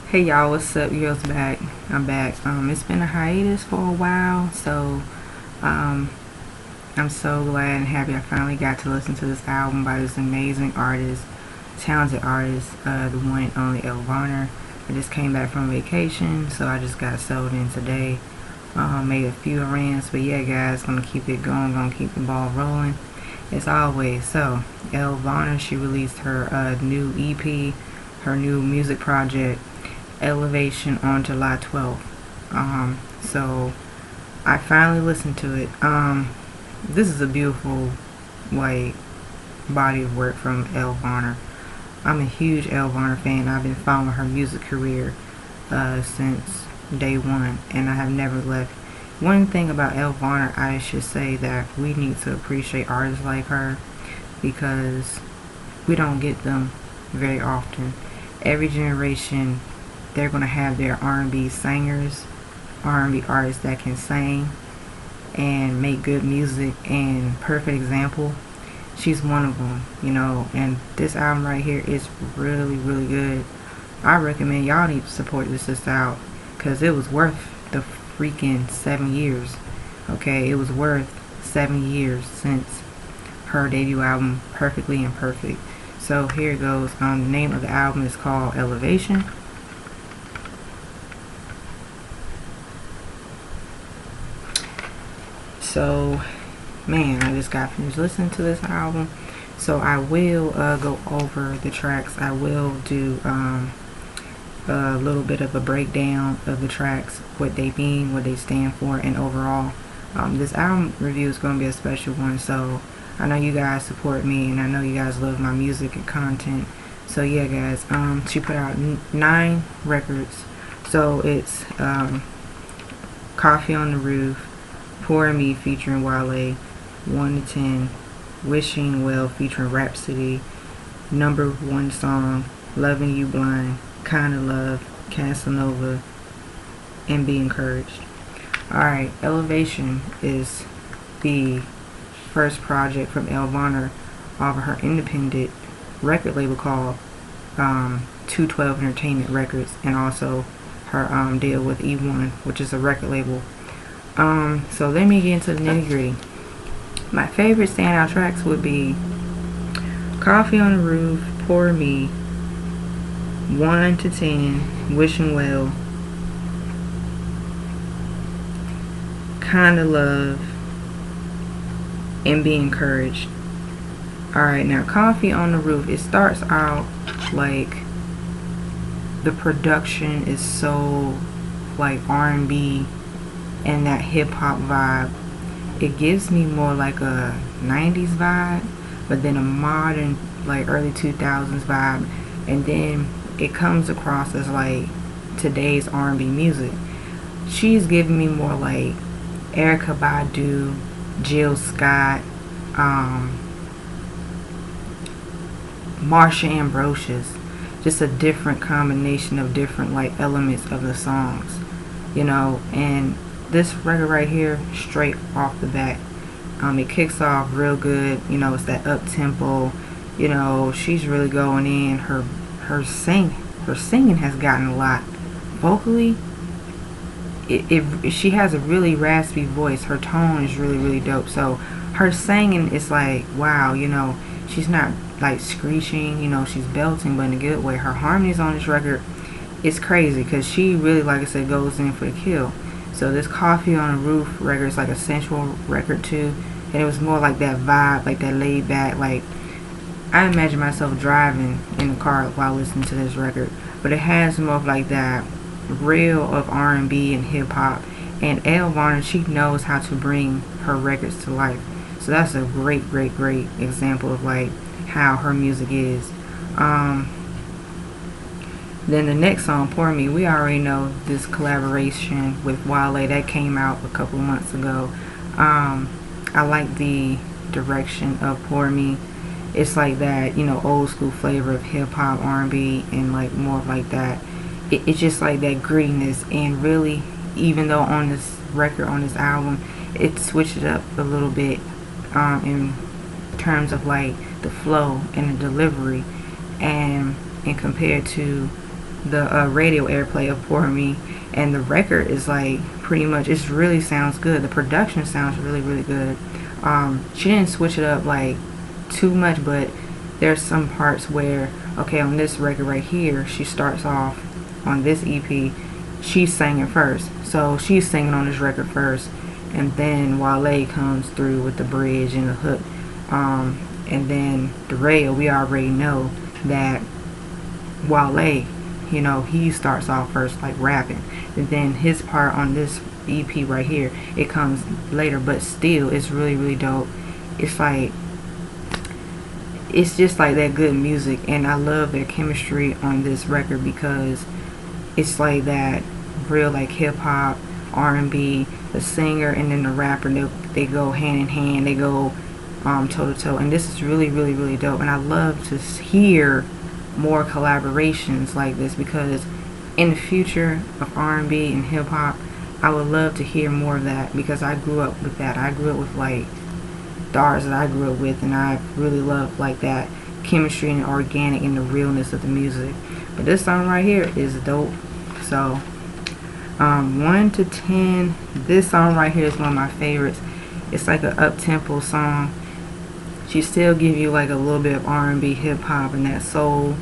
Hey y'all, what's up? Yours back. I'm back. It's been a hiatus for a while, so um, I'm so glad and happy I finally got to listen to this album by this amazing artist, talented artist, the one and only Elle Varner. I just came back from vacation, so I just got settled in today. Made a few errands, but yeah, guys, gonna keep it going, gonna keep the ball rolling as always. So, Elle Varner, she released her new EP, her new music project, Ellevation, on July 12th. So I finally listened to it. This is a beautiful, like, body of work from Elle Varner. I'm a huge Elle Varner fan. I've been following her music career since day one, and I have never left. One thing about Elle Varner, I should say that we need to appreciate artists like her because we don't get them very often. Every generation, they're going to have their R&B singers, R&B artists that can sing and make good music, and perfect example, she's one of them, and this album right here is really, really good. I recommend y'all need to support this sister out because it was worth the freaking 7 years. Okay, it was worth 7 years since her debut album, Perfectly Imperfect. So here it goes. The name of the album is called Ellevation. So, man, I just got finished listening to this album. So I will go over the tracks. I will do a little bit of a breakdown of the tracks, what they mean, what they stand for, and overall. This album review is going to be a special one, so I know you guys support me, and I know you guys love my music and content. So yeah, guys, she put out 9 records. So it's Coffee on the Roof, Poor Me featuring Wale, 1 to 10, Wishing Well featuring Rhapsody, Number 1 Song, Loving You Blind, Kinda Love, Casanova, and Be Encouraged. Alright, Ellevation is the first project from Elle Varner off of her independent record label called 212 Entertainment Records, and also her deal with E1, which is a record label. So let me get into the nitty gritty. My favorite standout tracks would be Coffee on the Roof, Poor Me, 1 to 10, Wishing Well, Kinda Love, and Be Encouraged. Alright, now Coffee on the Roof, it starts out like the production is so like R&B and that hip hop vibe. It gives me more like a 90s vibe, but then a modern, like early 2000s vibe, and then it comes across as like today's R&B music. She's giving me more like Erykah Badu, Jill Scott, Marsha Ambrosius. Just a different combination of different like elements of the songs, and this record right here, straight off the bat, it kicks off real good. It's that up tempo. She's really going in. Her singing has gotten a lot. Vocally, she has a really raspy voice. Her tone is really, really dope. So her singing is like, wow. She's not like screeching. She's belting, but in a good way. Her harmonies on this record is crazy because she really, like I said, goes in for the kill. So this Coffee on the Roof record is like a sensual record too, and it was more like that vibe, like that laid back, like I imagine myself driving in the car while listening to this record. But it has more of like that real of R&B and hip hop, and Elle Varner, she knows how to bring her records to life. So that's a great, great, great example of like how her music is. Then the next song, Poor Me, we already know this collaboration with Wale that came out a couple months ago. I like the direction of Poor Me. It's like that, old school flavor of hip hop, R&B, and like more of like that. It's just like that grittiness, and really, even though on this record, on this album, it switched it up a little bit in terms of like the flow and the delivery, and compared to the radio airplay for me, and the record is like pretty much, it really sounds good. The production sounds really really good. She didn't switch it up like too much, but there's some parts where, okay, on this record right here, she starts off on this EP, she's singing first, so she's singing on this record first, and then Wale comes through with the bridge and the hook. And then the radio, we already know that Wale, you know, he starts off first like rapping, and then his part on this EP right here, it comes later, but still it's really really dope. It's like, it's just like that good music, and I love their chemistry on this record because it's like that real like hip hop, R&B, the singer and then the rapper, they go hand in hand, they go toe to toe, and this is really really really dope. And I love to hear more collaborations like this, because in the future of R&B and hip hop, I would love to hear more of that, because I grew up with that. I grew up with like the artists that I grew up with, and I really love like that chemistry and organic and the realness of the music. But this song right here is dope. So 1 to 10, this song right here is one of my favorites. It's like an up-tempo song. She still give you like a little bit of R&B, hip hop, and that soul.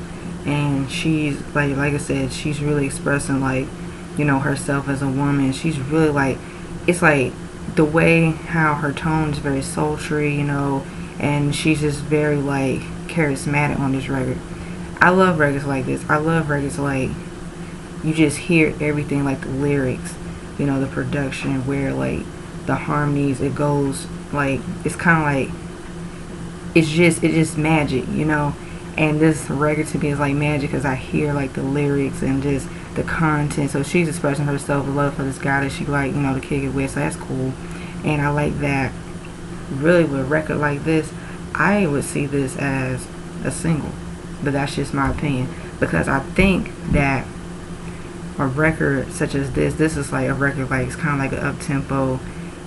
And she's like I said, she's really expressing like, you know, herself as a woman. She's really like, it's like the way how her tone is very sultry, you know, and she's just very like charismatic on this record. I love records like this. I love records like you just hear everything, like the lyrics, you know, the production, where like the harmonies, it goes like, it's kind of like, it's just magic, you know. And this record to me is like magic, because I hear like the lyrics and just the content. So she's expressing herself, love for this guy that she like, you know, to kick it with. So that's cool. And I like that. Really, with a record like this, I would see this as a single, but that's just my opinion, because I think that a record such as this is like a record like, it's kind of like an up tempo,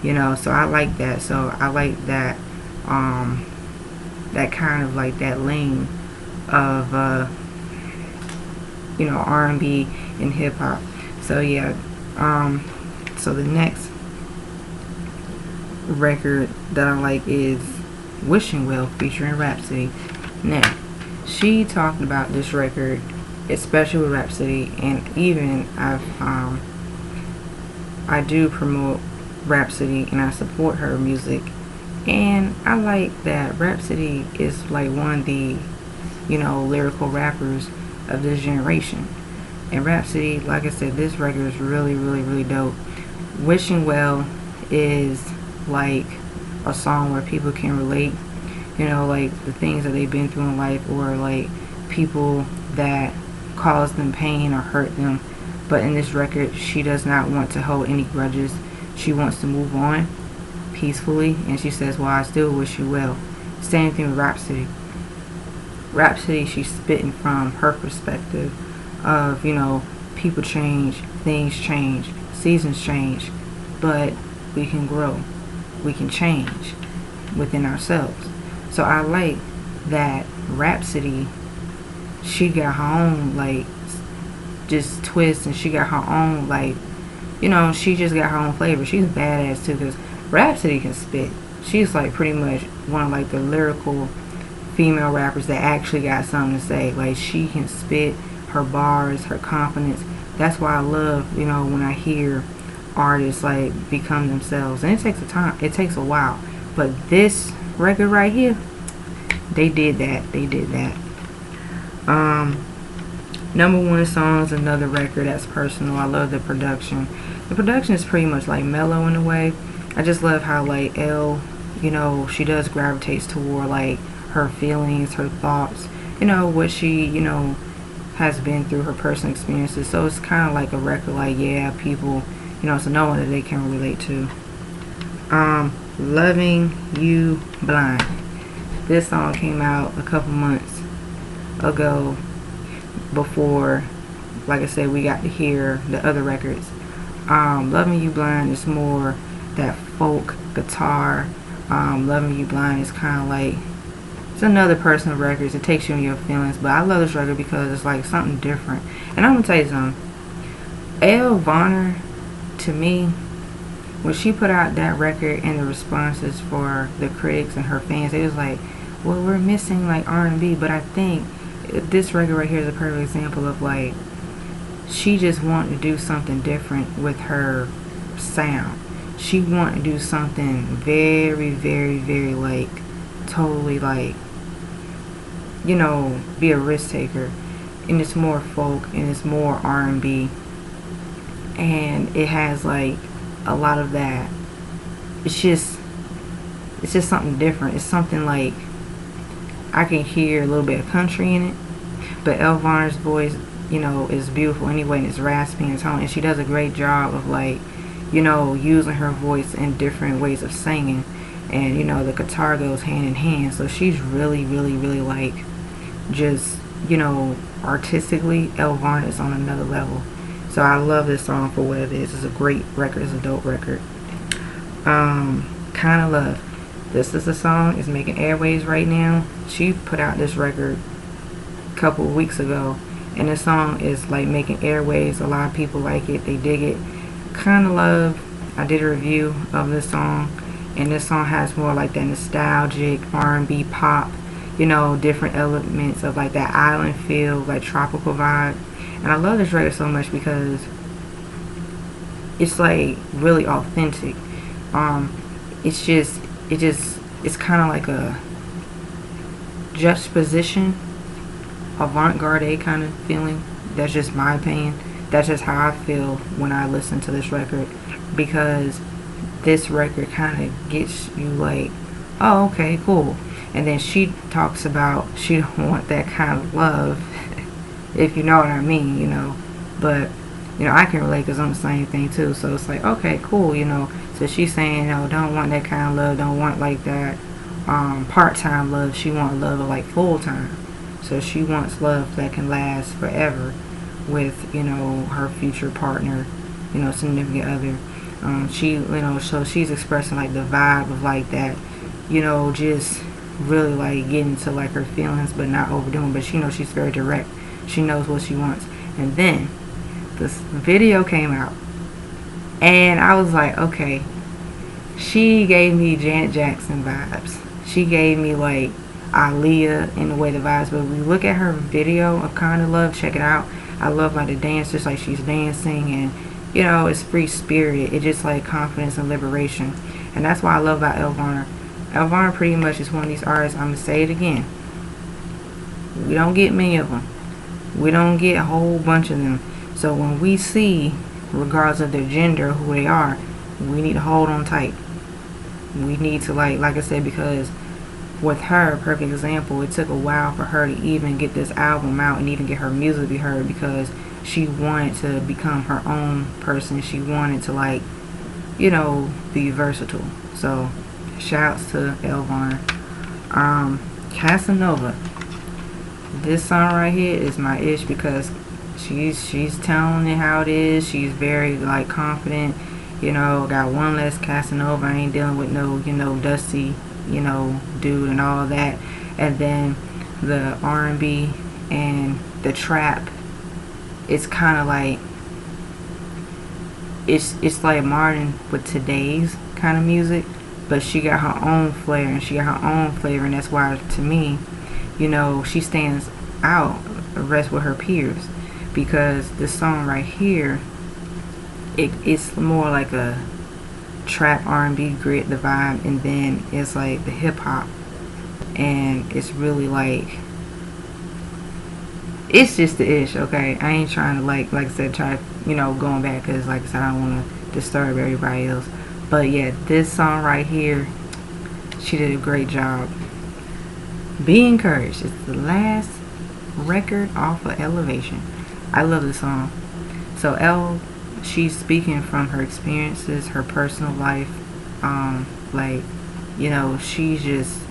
you know. So I like that. So I like that that kind of like that lane of you know, R&B and hip hop. So yeah, so the next record that I like is Wishing Well featuring Rhapsody. Now, she talked about this record, especially with Rhapsody, and even I do promote Rhapsody and I support her music, and I like that Rhapsody is like one of the, you know, lyrical rappers of this generation. And Rhapsody, like I said, this record is really really really dope. Wishing Well is like a song where people can relate, you know, like the things that they've been through in life, or like people that cause them pain or hurt them. But in this record, she does not want to hold any grudges. She wants to move on peacefully, and she says, well, I still wish you well. Same thing with Rhapsody. Rhapsody, she's spitting from her perspective of, you know, people change, things change, seasons change, but we can grow, we can change within ourselves. So I like that Rhapsody, she got her own like just twist, and she got her own like, you know, she just got her own flavor. She's badass too, because Rhapsody can spit. She's like pretty much one of like the lyrical female rappers that actually got something to say. Like, she can spit, her bars, her confidence. That's why I love, you know, when I hear artists like become themselves. And it takes a time, it takes a while, but this record right here, they did that. Number one song is another record that's personal. I love the production. The production is pretty much like mellow in a way. I just love how like Elle, you know, she does gravitates toward like her feelings, her thoughts, you know, what she, you know, has been through, her personal experiences. So it's kind of like a record like, yeah, people, you know, so no one that they can relate to. Loving You Blind. This song came out a couple months ago, before, like I said, we got to hear the other records. Loving You Blind is more that folk guitar. Loving You Blind is kind of like It's another personal record. It takes you in your feelings. But I love this record because it's like something different. And I'm going to tell you something. Elle Varner, to me, when she put out that record and the responses for the critics and her fans, it was like, well, we're missing like R&B. But I think this record right here is a perfect example of like, she just wanted to do something different with her sound. She wanted to do something very, very, very like, totally like, you know, be a risk taker. And it's more folk and it's more R&B. And it has like a lot of that. It's just something different. It's something like, I can hear a little bit of country in it, but Elle Varner's voice, you know, is beautiful anyway, and it's raspy and tone, and she does a great job of like, you know, using her voice in different ways of singing, and you know, the guitar goes hand in hand, so she's really, really, really like, just, you know, artistically, Elle Varner is on another level. So I love this song for what it is. It's a great record. It's a dope record. Kind of Love. This is a song. It's making airwaves right now. She put out this record a couple of weeks ago, and this song is like making airwaves. A lot of people like it. They dig it. Kind of Love. I did a review of this song, and this song has more like that nostalgic R&B pop, you know, different elements of like that island feel, like tropical vibe. And I love this record so much because it's like really authentic. It's kind of like a juxtaposition, avant-garde kind of feeling. That's just my opinion. That's just how I feel when I listen to this record, because this record kind of gets you like, oh, okay, cool. And then she talks about she don't want that kind of love, if you know what I mean, you know. But, you know, I can relate because I'm the same thing too. So it's like, okay, cool, you know. So she's saying, you know, don't want that kind of love, don't want like that part-time love. She wants love of like full-time. So she wants love that can last forever with, you know, her future partner, you know, significant other. She, you know, so she's expressing like the vibe of like that, you know, just really like getting to like her feelings but not overdoing. But she knows she's very direct. She knows what she wants. And then this video came out, and I was like, okay, she gave me Janet Jackson vibes. She gave me like Aaliyah in the way the vibes. But when we look at her video of Kind of Love, check it out. I love like the dance, just like she's dancing, and you know, it's free spirited. It's just like confidence and liberation. And that's what I love about Elle Varner. Elle Varner pretty much is one of these artists, I'm going to say it again, we don't get many of them. We don't get a whole bunch of them. So when we see, regardless of their gender, who they are, we need to hold on tight. We need to like I said, because with her, perfect example, it took a while for her to even get this album out and even get her music to be heard, because she wanted to become her own person. She wanted to like, you know, be versatile. So shouts to Elle Varner. Casanova. This song right here is my ish, because she's telling it how it is. She's very like confident, you know, got one less Casanova. I ain't dealing with no, you know, dusty, you know, dude and all that. And then the R&B and the trap, it's kind of like, it's like modern with today's kind of music, but she got her own flair and she got her own flavor, and that's why to me, you know, she stands out the rest with her peers, because this song right here, it's more like a trap R&B grit, the vibe, and then it's like the hip hop, and it's really like, it's just the ish. Okay, I ain't trying to like I said, try, you know, going back, because like I said, I don't want to disturb everybody else. But yeah, this song right here, she did a great job. Be Encouraged. It's the last record off of Ellevation. I love this song. So Elle, she's speaking from her experiences, her personal life. Like, you know, she's just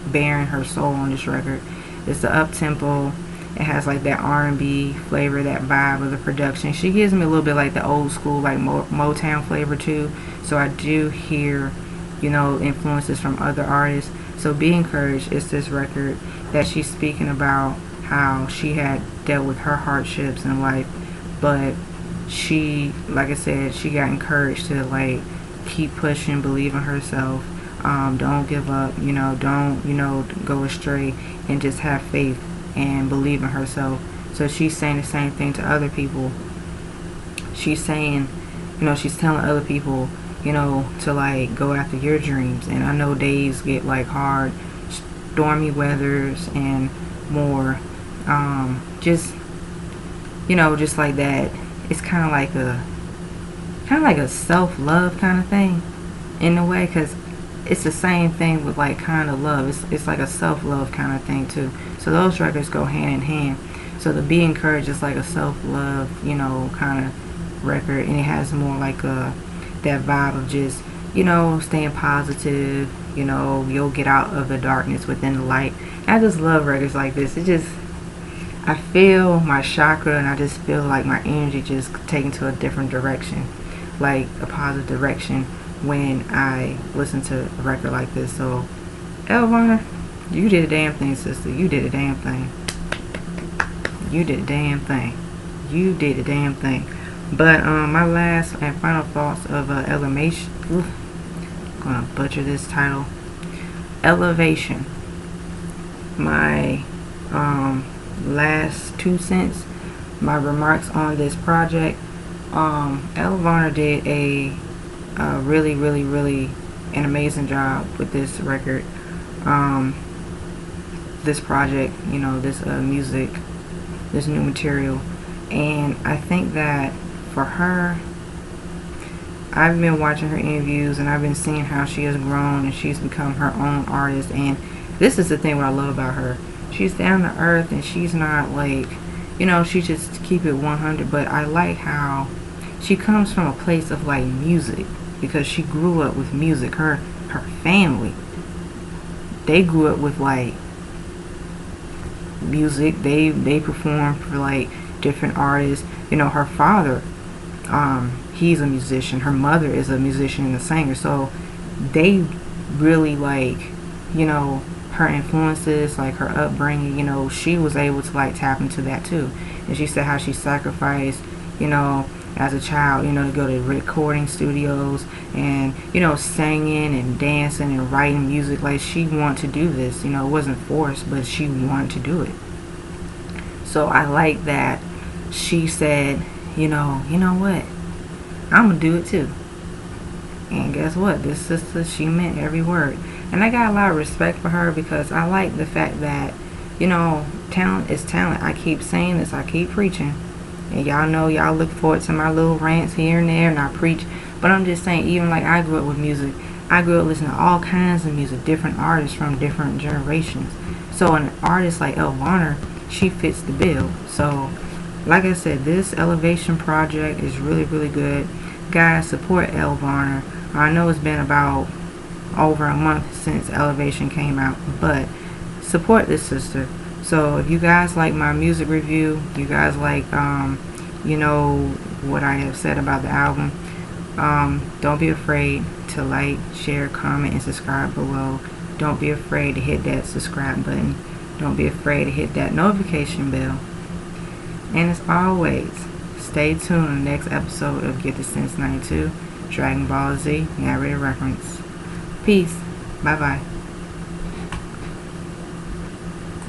bearing her soul on this record. It's the up tempo. It has like that R&B flavor, that vibe of the production. She gives me a little bit like the old school, like Motown flavor too. So I do hear, you know, influences from other artists. So Be Encouraged is this record that she's speaking about how she had dealt with her hardships in life, but she, like I said, she got encouraged to like keep pushing, believe in herself, don't give up, don't, go astray, and just have faith and believe in herself. So she's saying the same thing to other people. She's saying, she's telling other people, to like go after your dreams. And I know days get like hard, stormy weathers and more. Just just like that. It's kind of like a self-love kind of thing in a way, because it's the same thing with like kind of love. It's like a self-love kind of thing too. So those records go hand in hand. So the Be Encouraged is like a self-love, kind of record, and it has more like that vibe of just, staying positive. You'll get out of the darkness within the light. And I just love records like this. I feel my chakra, and I just feel like my energy just taken to a different direction, like a positive direction when I listen to a record like this. So Elle Varner, you did a damn thing, sister. You did a damn thing. You did a damn thing. You did a damn thing. But my last and final thoughts of Ellevation. I'm gonna butcher this title. Ellevation. My last 2 cents. My remarks on this project. Elle Varner did a really, really, really an amazing job with this record. This project. This music. This new material. And I think that for her, I've been watching her interviews, and I've been seeing how she has grown and she's become her own artist. And this is the thing what I love about her. She's down to earth, and she's not like, she just keep it 100. But I like how she comes from a place of like music, because she grew up with music. Her family, they grew up with like music. They perform for like different artists. Her father, he's a musician. Her mother is a musician and a singer. So they really like, her influences, like her upbringing. She was able to like tap into that too. And she said how she sacrificed, as a child, to go to recording studios and, singing and dancing and writing music. Like, she wanted to do this. It wasn't forced, but she wanted to do it. So I like that she said, you know what, I'm gonna do it too. And guess what, this sister, she meant every word. And I got a lot of respect for her, because I like the fact that, talent is talent. I keep saying this, I keep preaching, and y'all know, y'all look forward to my little rants here and there, and I preach. But I'm just saying, even like I grew up with music, I grew up listening to all kinds of music, different artists from different generations. So an artist like Elle Varner, she fits the bill. So like I said, this Ellevation project is really, really good. Guys, support Elle Varner. I know it's been about over a month since Ellevation came out, but support this sister. So if you guys like my music review, you guys like what I have said about the album, don't be afraid to like, share, comment, and subscribe below. Don't be afraid to hit that subscribe button. Don't be afraid to hit that notification bell. And as always, stay tuned on the next episode of Get the Sense 92 Dragon Ball Z Narrated Reference. Peace. Bye bye.